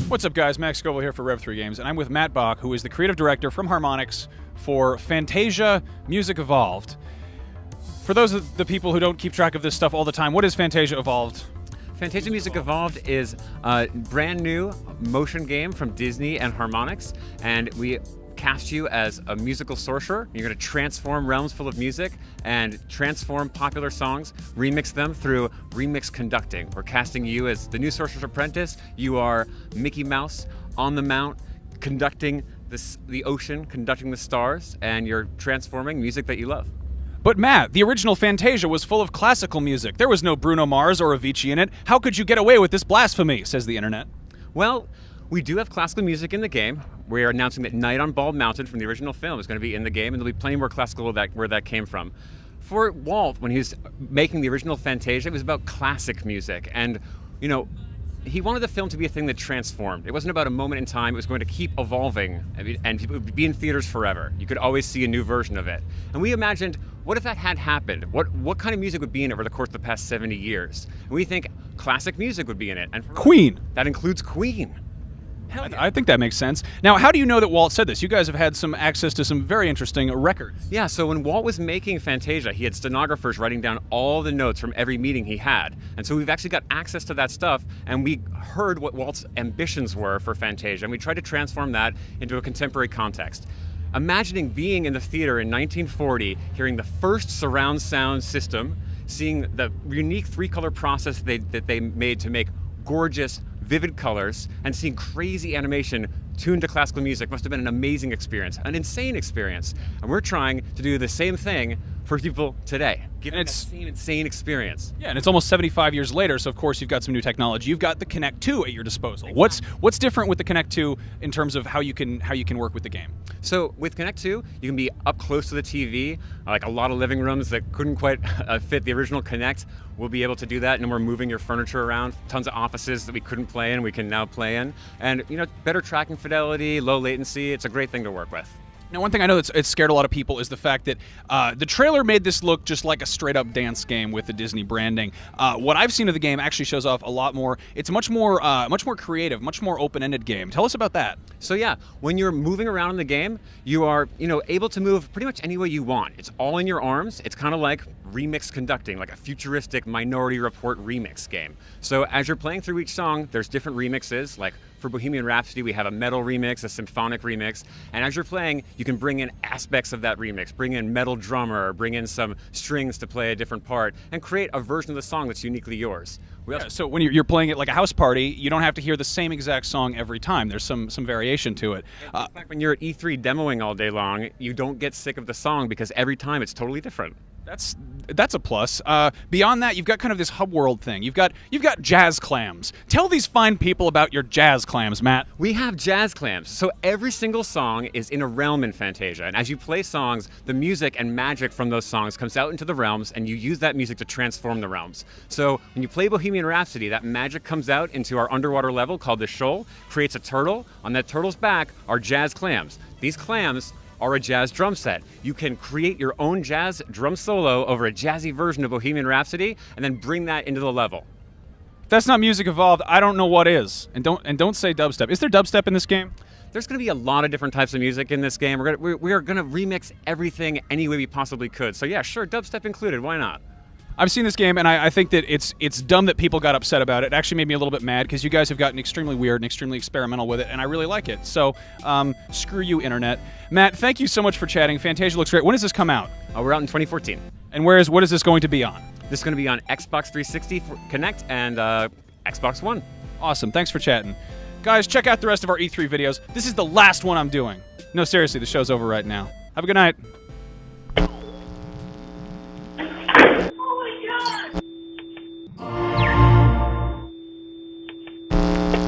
What's up, guys? Max Scoville here for Rev3 Games, and I'm with Matt Bach, who is the creative director from Harmonixs for Fantasia Music Evolved. For those of the people who don't keep track of this stuff all the time, what is Fantasia Evolved? Fantasia Music Evolved is a brand new motion game from Disney and Harmonixs, and we cast you as a musical sorcerer. You're going to transform realms full of music and transform popular songs, remix them through remix conducting. We're casting you as the new Sorcerer's Apprentice. You are Mickey Mouse on the mount, conducting the ocean, conducting the stars, and you're transforming music that you love. But Matt, the original Fantasia was full of classical music. There was no Bruno Mars or Avicii in it. How could you get away with this blasphemy, says the internet. Well, we do have classical music in the game. We are announcing that Night on Bald Mountain from the original film is going to be in the game, and there'll be plenty more classical where that came from. For Walt, when he was making the original Fantasia, it was about classic music, and he wanted the film to be a thing that transformed. It wasn't about a moment in time. It was going to keep evolving, and it would be in theaters forever. You could always see a new version of it. And we imagined, what if that had happened? What kind of music would be in it over the course of the past 70 years? And we think classic music would be in it. And Queen. That includes Queen. Hell yeah. I think that makes sense. Now, how do you know that Walt said this? You guys have had some access to some very interesting records. Yeah, so when Walt was making Fantasia, he had stenographers writing down all the notes from every meeting he had. And so we've actually got access to that stuff, and we heard what Walt's ambitions were for Fantasia, and we tried to transform that into a contemporary context. Imagining being in the theater in 1940, hearing the first surround sound system, seeing the unique three-color process that they made to make gorgeous, vivid colors, and seeing crazy animation tuned to classical music must have been an amazing experience, an insane experience. And we're trying to do the same thing for people today, giving that same insane experience. Yeah, and it's almost 75 years later, so of course you've got some new technology. You've got the Kinect 2 at your disposal. Exactly. What's different with the Kinect 2 in terms of how you can work with the game? So with Kinect 2, you can be up close to the TV, like a lot of living rooms that couldn't quite fit the original Kinect. We'll be able to do that, and we're moving your furniture around. Tons of offices that we couldn't play in, we can now play in. And better tracking fidelity, low latency, it's a great thing to work with. Now, one thing I know that's it's scared a lot of people is the fact that the trailer made this look just like a straight-up dance game with the Disney branding. What I've seen of the game actually shows off a lot more. It's a much more creative, much more open-ended game. Tell us about that. So yeah, when you're moving around in the game, you are able to move pretty much any way you want. It's all in your arms. It's kind of like remix conducting, like a futuristic Minority Report remix game. So as you're playing through each song, there's different remixes. Like for Bohemian Rhapsody, we have a metal remix, a symphonic remix, and as you're playing, you can bring in aspects of that remix, bring in metal drummer, bring in some strings to play a different part, and create a version of the song that's uniquely yours. Yeah, so when you're playing it like a house party, you don't have to hear the same exact song every time. There's some variation to it. In fact, when you're at E3 demoing all day long, you don't get sick of the song because every time it's totally different. That's a plus. Beyond that, you've got kind of this hub world thing. You've got jazz clams. Tell these fine people about your jazz clams, Matt. We have jazz clams. So every single song is in a realm in Fantasia, and as you play songs, the music and magic from those songs comes out into the realms, and you use that music to transform the realms. So when you play Bohemian Rhapsody, that magic comes out into our underwater level called the shoal, creates a turtle. On that turtle's back are jazz clams. These clams are a jazz drum set. You can create your own jazz drum solo over a jazzy version of Bohemian Rhapsody and then bring that into the level. If that's not Music Evolved, I don't know what is. And don't say dubstep. Is there dubstep in this game? There's going to be a lot of different types of music in this game. We are going to remix everything any way we possibly could. So yeah, sure, dubstep included. Why not? I've seen this game, and I think that it's dumb that people got upset about it. It actually made me a little bit mad, because you guys have gotten extremely weird and extremely experimental with it, and I really like it. So, screw you, Internet. Matt, thank you so much for chatting. Fantasia looks great. When does this come out? We're out in 2014. And what is this going to be on? This is going to be on Xbox 360 for Kinect and Xbox One. Awesome. Thanks for chatting. Guys, check out the rest of our E3 videos. This is the last one I'm doing. No, seriously, the show's over right now. Have a good night.